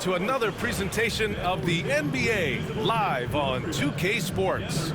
to another presentation of the NBA live on 2K Sports.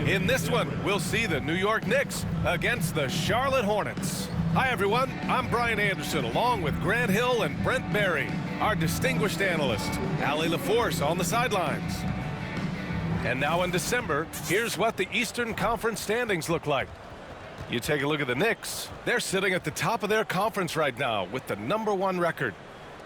In this one, we'll see the New York Knicks against the Charlotte Hornets. Hi, everyone. I'm Brian Anderson, along with Grant Hill and Brent Barry, our distinguished analyst, Allie LaForce on the sidelines. And now in December, here's what the Eastern Conference standings look like. You take a look at the Knicks. They're sitting at the top of their conference right now with the #1 record.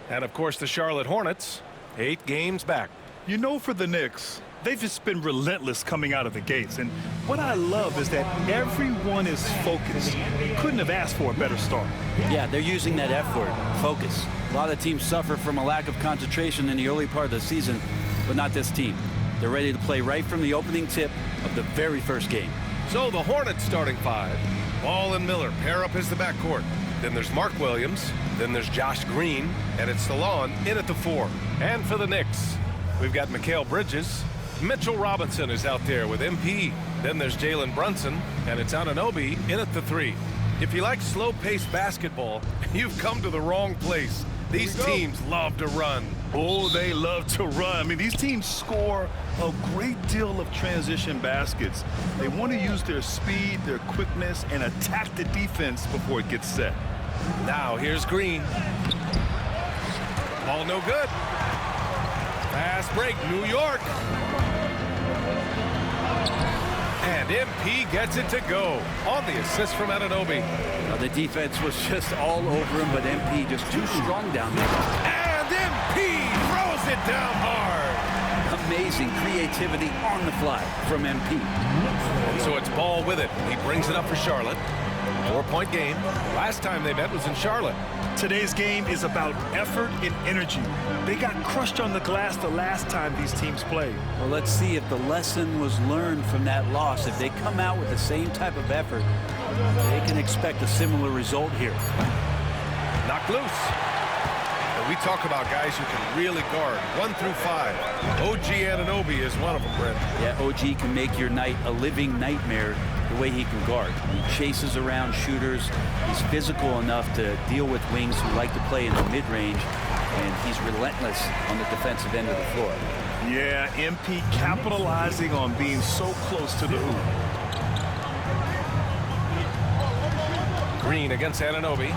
And, of course, the Charlotte Hornets, 8 games back. You know, for the Knicks, they've just been relentless coming out of the gates. And what I love is that everyone is focused. Couldn't have asked for a better start. Yeah, they're using that F word, focus. A lot of teams suffer from a lack of concentration in the early part of the season, but not this team. They're ready to play right from the opening tip of the very first game. So the Hornets starting 5. Ball and Miller pair up as the backcourt. Then there's Mark Williams. Then there's Josh Green. And it's Stallone in at the 4. And for the Knicks, we've got Mikal Bridges. Mitchell Robinson is out there with MP. Then there's Jalen Brunson. And it's Anunoby in at the 3. If you like slow-paced basketball, you've come to the wrong place. These teams love to run. Oh, they love to run. I mean, these teams score a great deal of transition baskets. They want to use their speed, their quickness, and attack the defense before it gets set. Now here's Green. Ball no good. Fast break, New York. And MP gets it to go on the assist from Anunoby. The defense was just all over him, but MP just too strong down there. And MP throws it down hard. Amazing creativity on the fly from MP. So it's Ball with it. He brings it up for Charlotte. 4-point game. Last time they met was in Charlotte. Today's game is about effort and energy. They got crushed on the glass the last time these teams played. Well, let's see if the lesson was learned from that loss. If they come out with the same type of effort, they can expect a similar result here. Knocked loose. And we talk about guys who can really guard 1 through 5. OG Anunoby is one of them, Brent. Yeah, OG can make your night a living nightmare the way he can guard. He chases around shooters. He's physical enough to deal with wings who like to play in the mid-range, and he's relentless on the defensive end of the floor. Yeah, MP capitalizing on being so close to the hoop. Green against Anunoby.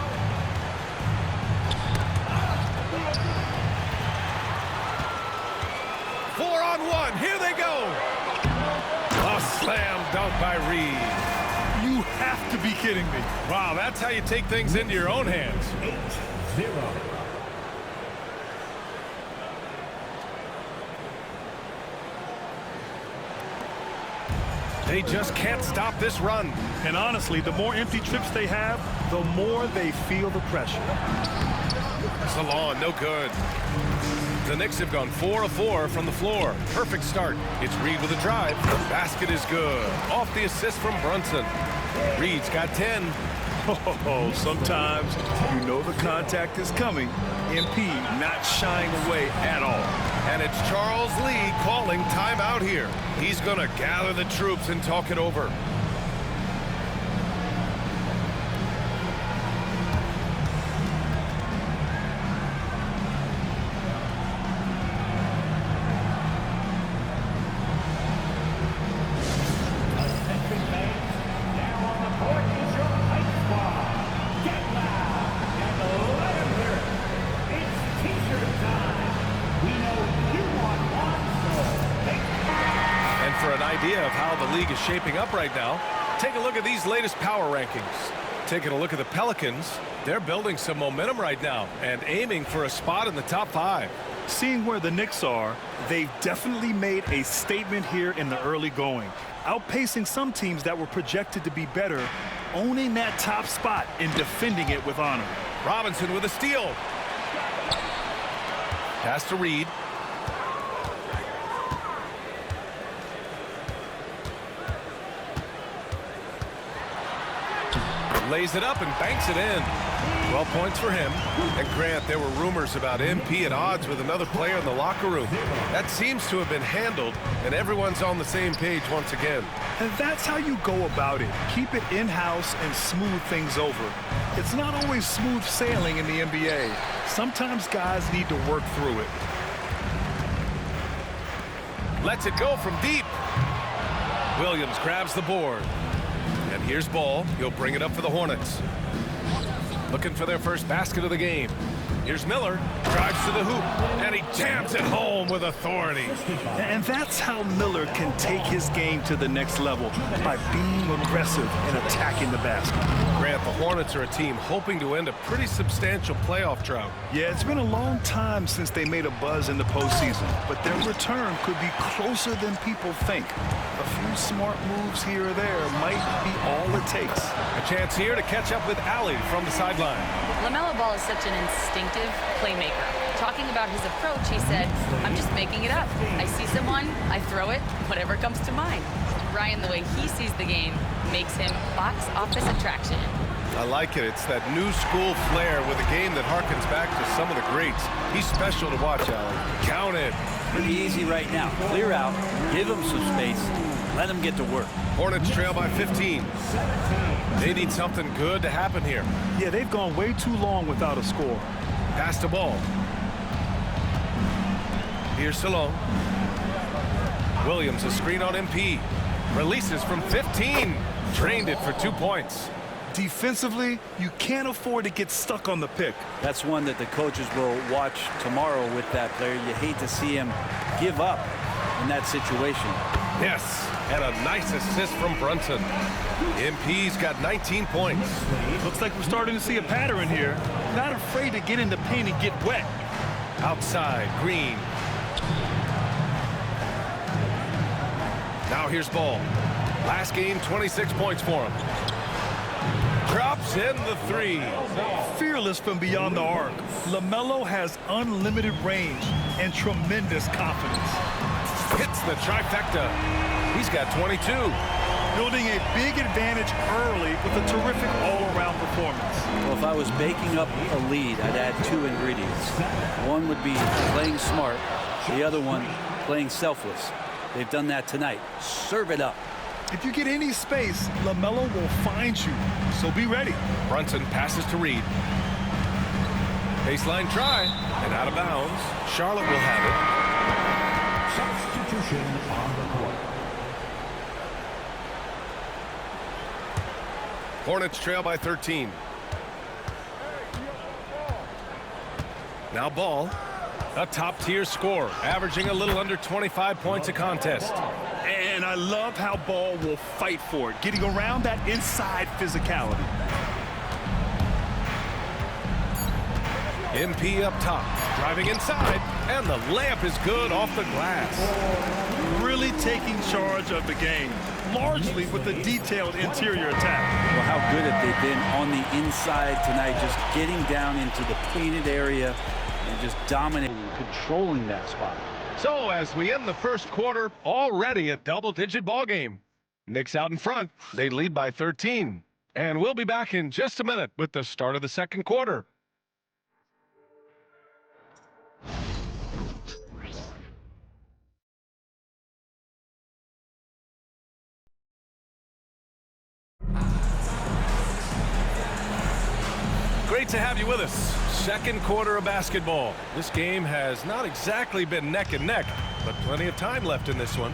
Four-on-one. Here they go. A slam dunk by Reed. You have to be kidding me. Wow, that's how you take things into your own hands. 8-0. They just can't stop this run. And honestly, the more empty trips they have, the more they feel the pressure. Salon, no good. The Knicks have gone 4 of 4 from the floor. Perfect start. It's Reed with a drive. The basket is good. Off the assist from Brunson. Reed's got 10. Oh, sometimes you know the contact is coming. MP not shying away at all. And it's Charles Lee calling timeout here. He's going to gather the troops and talk it over. For an idea of how the league is shaping up right now, take a look at these latest power rankings. Taking a look at the Pelicans, they're building some momentum right now and aiming for a spot in the top 5. Seeing where the Knicks are, they've definitely made a statement here in the early going, outpacing some teams that were projected to be better, owning that top spot and defending it with honor. Robinson with a steal. Pass to Reed. Lays it up and banks it in. 12 points for him. And Grant, there were rumors about MP at odds with another player in the locker room. That seems to have been handled, and everyone's on the same page once again. And that's how you go about it. Keep it in-house and smooth things over. It's not always smooth sailing in the NBA. Sometimes guys need to work through it. Lets it go from deep. Williams grabs the board. And here's Ball. He'll bring it up for the Hornets. Looking for their first basket of the game. Here's Miller, drives to the hoop, and he jams it home with authority. And that's how Miller can take his game to the next level, by being aggressive and attacking the basket. Grant, the Hornets are a team hoping to end a pretty substantial playoff drought. Yeah, it's been a long time since they made a buzz in the postseason, but their return could be closer than people think. A few smart moves here or there might be all it takes. A chance here to catch up with Allie from the sideline. LaMelo Ball is such an instinctive playmaker. Talking about his approach, he said, I'm just making it up. I see someone, I throw it, whatever comes to mind. Ryan, the way he sees the game, makes him box office attraction. I like it. It's that new school flair with a game that harkens back to some of the greats. He's special to watch, Allie. Count it. Pretty easy right now. Clear out, give him some space, let him get to work. Hornets trail by 15. They need something good to happen here. Yeah, they've gone way too long without a score. Pass the ball. Here's Salone. Williams, a screen on MP. Releases from 15. Drained it for 2 points. Defensively, you can't afford to get stuck on the pick. That's one that the coaches will watch tomorrow with that player. You hate to see him give up in that situation. Yes, and a nice assist from Brunson. MP's got 19 points. Looks like we're starting to see a pattern here. Not afraid to get in the paint and get wet. Outside, Green. Now here's Ball. Last game, 26 points for him. Drops in the three. Fearless from beyond the arc, LaMelo has unlimited range and tremendous confidence. Hits the trifecta. He's got 22. Building a big advantage early with a terrific all-around performance. Well, if I was baking up a lead, I'd add 2 ingredients. One would be playing smart. The other one, playing selfless. They've done that tonight. Serve it up. If you get any space, LaMelo will find you, so be ready. Brunson passes to Reed. Baseline try, and out of bounds. Charlotte will have it. Substitution on the court. Hornets trail by 13. Now Ball, a top-tier scorer, averaging a little under 25 points a contest. And I love how Ball will fight for it, getting around that inside physicality. MP up top, driving inside, and the layup is good off the glass. Really taking charge of the game, largely with a detailed interior attack. Well, how good have they been on the inside tonight, just getting down into the painted area and just dominating, controlling that spot. So as we end the first quarter, already a double-digit ball game. Knicks out in front. They lead by 13. And we'll be back in just a minute with the start of the second quarter. Great to have you with us. Second quarter of basketball. This game has not exactly been neck and neck, but plenty of time left in this one.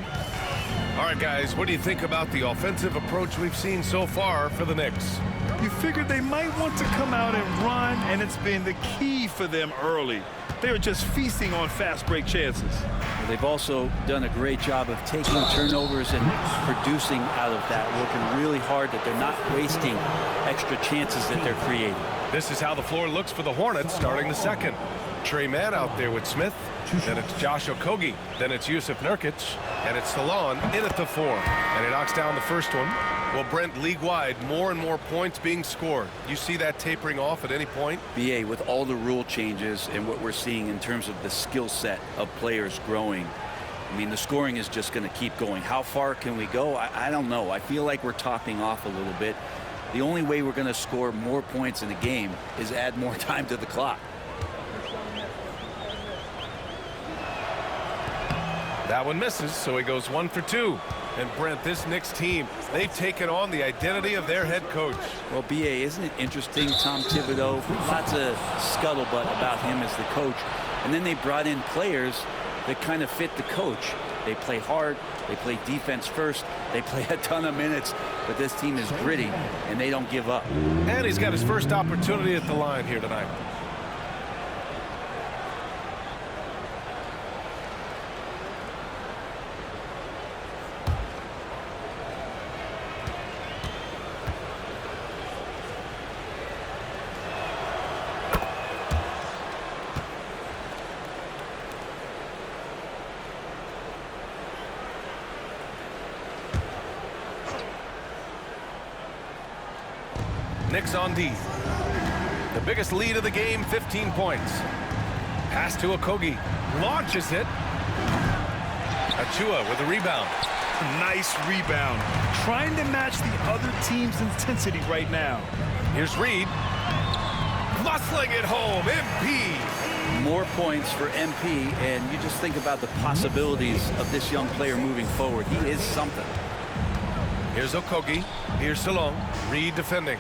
All right, guys, what do you think about the offensive approach we've seen so far for the Knicks? You figured they might want to come out and run, and it's been the key for them early. They are just feasting on fast break chances. They've also done a great job of taking turnovers and producing out of that, working really hard that they're not wasting extra chances that they're creating. This is how the floor looks for the Hornets starting the second. Trey Mann out there with Smith. Then it's Josh Okogie. Then it's Yusuf Nurkic. And it's Salon in at the 4. And he knocks down the first one. Well, Brent, league-wide, more and more points being scored. You see that tapering off at any point? BA, with all the rule changes and what we're seeing in terms of the skill set of players growing, I mean, the scoring is just going to keep going. How far can we go? I don't know. I feel like we're topping off a little bit. The only way we're going to score more points in a game is add more time to the clock. That one misses, so he goes 1 for 2. And Brent, this Knicks team, they've taken on the identity of their head coach. Well, BA, isn't it interesting? Tom Thibodeau, lots of scuttlebutt about him as the coach. And then they brought in players that kind of fit the coach. They play hard, they play defense first, they play a ton of minutes, but this team is gritty, and they don't give up. And he's got his first opportunity at the line here tonight. Knicks on D. The biggest lead of the game, 15 points. Pass to Okogie. Launches it. Achua with a rebound. Nice rebound. Trying to match the other team's intensity right now. Here's Reed. Muscling it home. MP. More points for MP, and you just think about the possibilities of this young player moving forward. He is something. Here's Okogie. Here's Salon. Reed defending.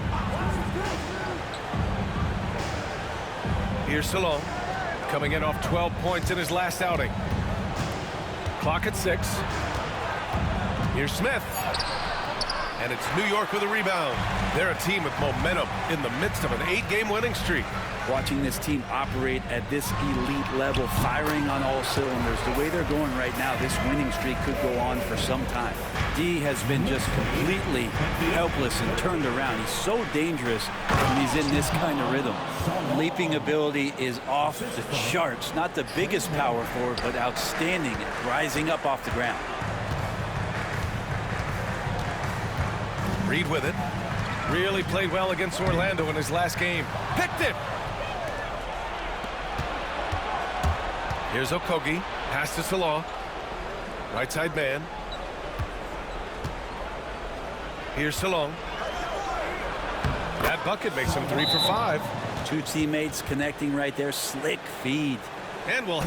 Here's Salon. Coming in off 12 points in his last outing. Clock at 6. Here's Smith. And it's New York with a rebound. They're a team with momentum in the midst of an 8-game winning streak. Watching this team operate at this elite level, firing on all cylinders, the way they're going right now, this winning streak could go on for some time. D has been just completely helpless and turned around. He's so dangerous when he's in this kind of rhythm. Leaping ability is off the charts. Not the biggest power forward, but outstanding, rising up off the ground. Reed with it. Really played well against Orlando in his last game. Picked it. Here's Okogie. Pass to Salah. Right side man. Here's Salon. That bucket makes him 3 for 5. Two teammates connecting right there. Slick feed. And we'll...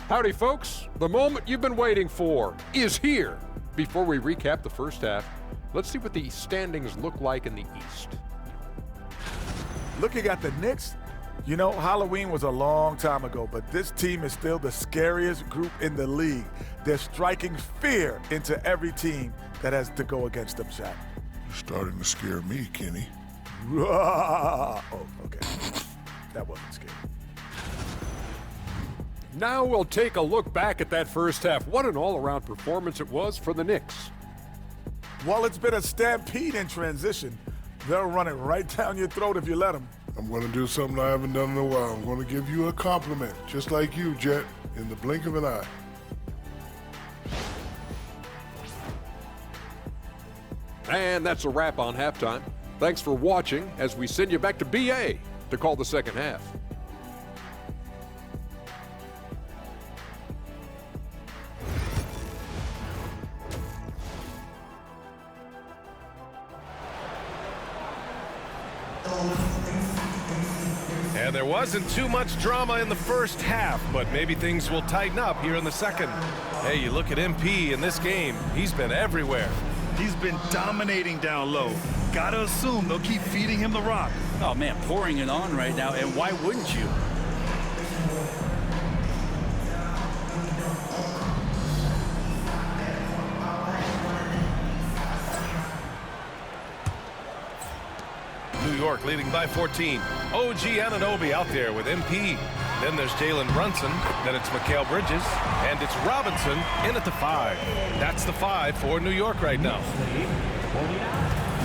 Howdy, folks. The moment you've been waiting for is here. Before we recap the first half, let's see what the standings look like in the East. Looking at the Knicks, you know, Halloween was a long time ago, but this team is still the scariest group in the league. They're striking fear into every team that has to go against them, Shaq. You're starting to scare me, Kenny. Oh, okay. That wasn't scary. Now we'll take a look back at that first half. What an all-around performance it was for the Knicks. While it's been a stampede in transition, they'll run it right down your throat if you let them. I'm going to do something I haven't done in a while. I'm going to give you a compliment, just like you, Jet, in the blink of an eye. And that's a wrap on halftime. Thanks for watching as we send you back to BA to call the second half. And there wasn't too much drama in the first half, but maybe things will tighten up here in the second. Hey, you look at MP in this game, he's been everywhere. He's been dominating down low. Gotta assume they'll keep feeding him the rock. Oh, man, pouring it on right now, and why wouldn't you? New York leading by 14. OG Anunoby out there with MP. Then there's Jalen Brunson. Then it's Mikal Bridges. And it's Robinson in at the 5. That's the 5 for New York right now.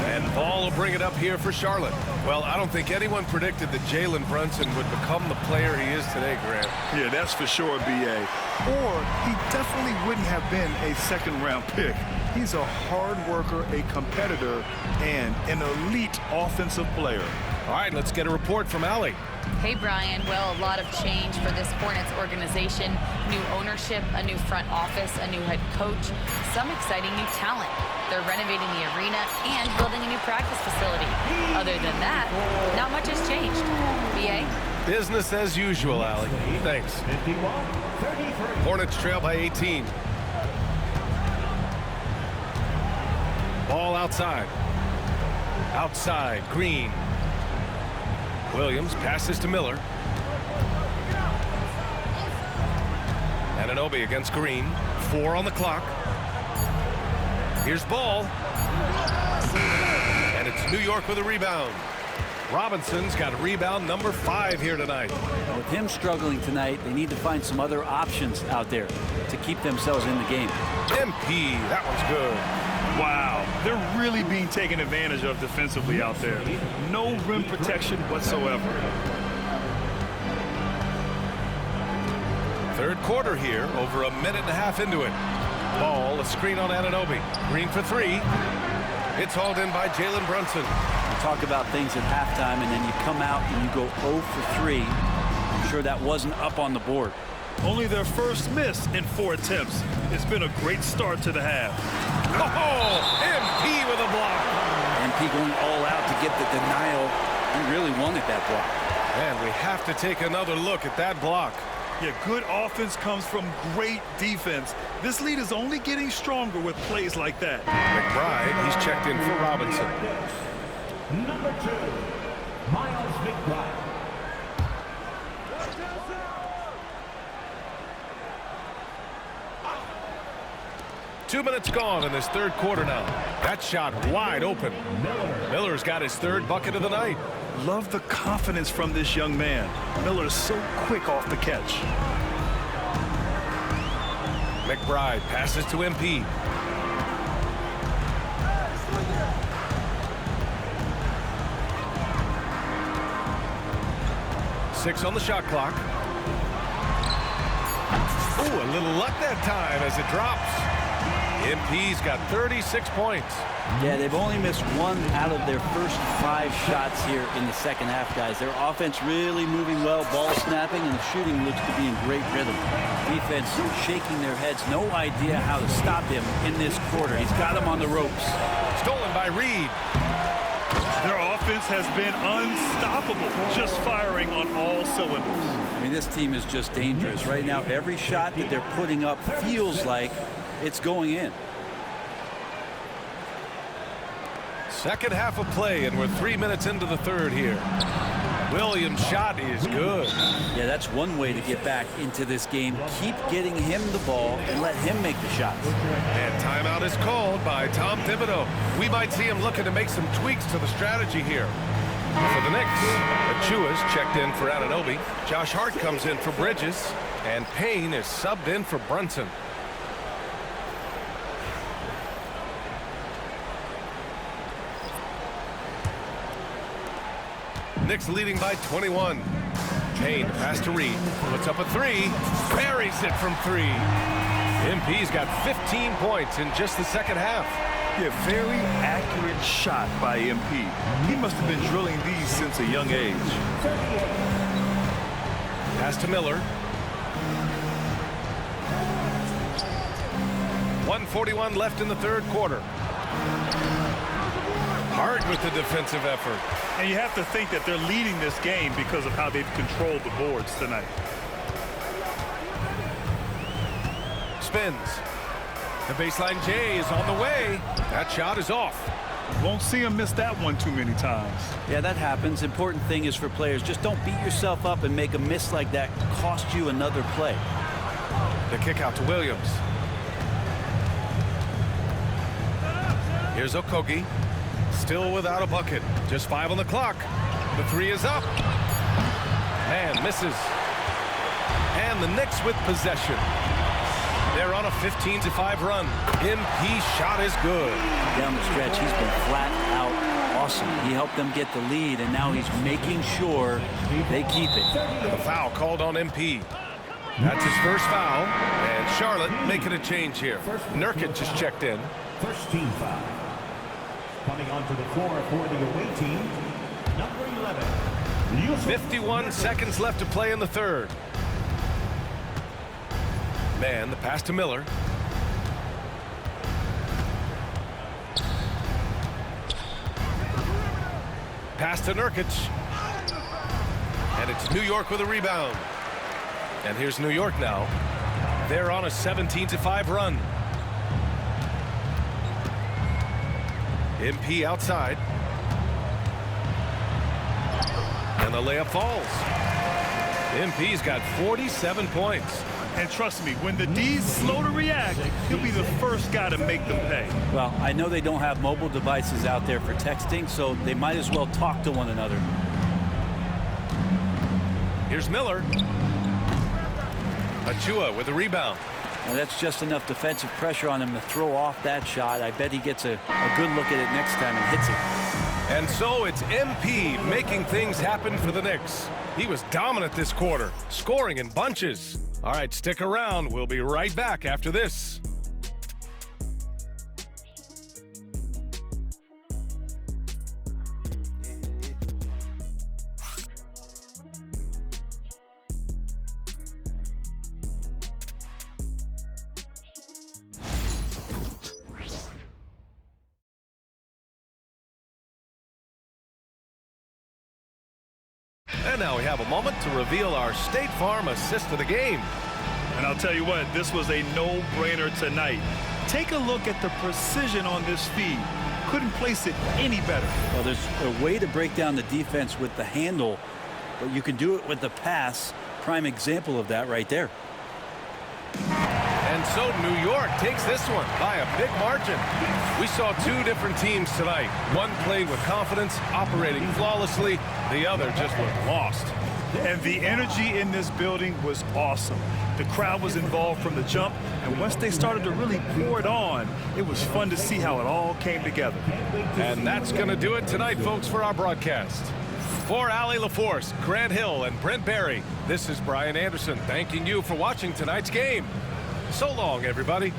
And Ball will bring it up here for Charlotte. Well, I don't think anyone predicted that Jalen Brunson would become the player he is today, Grant. Yeah, that's for sure, B.A. Or he definitely wouldn't have been a second-round pick. He's a hard worker, a competitor, and an elite offensive player. All right, let's get a report from Allie. Hey, Brian. Well, a lot of change for this Hornets organization. New ownership, a new front office, a new head coach, some exciting new talent. They're renovating the arena and building a new practice facility. Other than that, not much has changed. B.A.? Business as usual, Allie. Thanks. Hornets trail by 18. Ball outside. Outside, Green. Williams passes to Miller. Anunoby against Green. 4 on the clock. Here's Ball. And it's New York with a rebound. Robinson's got a rebound number 5 here tonight. With him struggling tonight, they need to find some other options out there to keep themselves in the game. MP, that one's good. Wow, they're really being taken advantage of defensively out there. No rim protection whatsoever. Third quarter here, over a minute and a half into it. Ball, a screen on Anunoby. Green for 3. It's hauled in by Jalen Brunson. You talk about things at halftime, and then you come out and you go 0 for 3. I'm sure that wasn't up on the board. Only their first miss in 4 attempts. It's been a great start to the half. Oh, MP with a block. MP going all out to get the denial. He really wanted that block. And we have to take another look at that block. Yeah, good offense comes from great defense. This lead is only getting stronger with plays like that. McBride, he's checked in for Robinson. Number 2, Miles McBride. Two minutes gone in this third quarter now. That shot wide open. Miller's got his 3rd bucket of the night. Love the confidence from this young man. Miller's so quick off the catch. McBride passes to MP. Six on the shot clock. Ooh, a little luck that time as it drops. MP's got 36 points. Yeah, they've only missed 1 out of their first 5 shots here in the second half, guys. Their offense really moving well, ball snapping, and the shooting looks to be in great rhythm. Defense shaking their heads, no idea how to stop him in this quarter. He's got him on the ropes. Stolen by Reed. Their offense has been unstoppable, just firing on all cylinders. I mean, this team is just dangerous. Right now, every shot that they're putting up feels like it's going in. Second half of play, and we're 3 minutes into the third here. Williams' shot is good. Yeah, that's one way to get back into this game. Keep getting him the ball and let him make the shots. And timeout is called by Tom Thibodeau. We might see him looking to make some tweaks to the strategy here. For the Knicks, Achua's checked in for Anunoby. Josh Hart comes in for Bridges, and Payne is subbed in for Brunson. Knicks leading by 21. Payne pass to Reed. Puts up a 3. Buries it from 3. MP's got 15 points in just the second half. Yeah, very accurate shot by MP. He must have been drilling these since a young age. Pass to Miller. 1:41 left in the third quarter. Hart with the defensive effort. And you have to think that they're leading this game because of how they've controlled the boards tonight. Spins. The baseline J is on the way. That shot is off. Won't see him miss that one too many times. Yeah, that happens. Important thing is for players, just don't beat yourself up and make a miss like that cost you another play. The kick out to Williams. Here's Okogie. Still without a bucket. Just 5 on the clock. The 3 is up. And misses. And the Knicks with possession. They're on a 15-5 run. MP's shot is good. Down the stretch, he's been flat out awesome. He helped them get the lead, and now he's making sure they keep it. The foul called on MP. That's his first foul. And Charlotte making a change here. Nurkic just checked in. First team foul. Coming onto the floor for the away team, number 11. 51 seconds left to play in the third. Man, the pass to Miller. Pass to Nurkic. And it's New York with a rebound. And here's New York now. They're on a 17-5 run. MP outside. And the layup falls. MP's got 47 points. And trust me, when the D's slow to react, he'll be the first guy to make them pay. Well, I know they don't have mobile devices out there for texting, so they might as well talk to one another. Here's Miller. Achua with a rebound. Now that's just enough defensive pressure on him to throw off that shot. I bet he gets a good look at it next time and hits it. And so it's MP making things happen for the Knicks. He was dominant this quarter, scoring in bunches. All right, stick around. We'll be right back after this. And now we have a moment to reveal our State Farm assist of the game. And I'll tell you what, this was a no-brainer tonight. Take a look at the precision on this feed. Couldn't place it any better. Well, there's a way to break down the defense with the handle, but you can do it with the pass. Prime example of that right there. And so New York takes this one by a big margin. We saw two different teams tonight. One played with confidence, operating flawlessly. The other just looked lost. And the energy in this building was awesome. The crowd was involved from the jump, and once they started to really pour it on, it was fun to see how it all came together. And that's going to do it tonight, folks, for our broadcast. For Allie LaForce, Grant Hill, and Brent Barry, this is Brian Anderson thanking you for watching tonight's game. So long, everybody.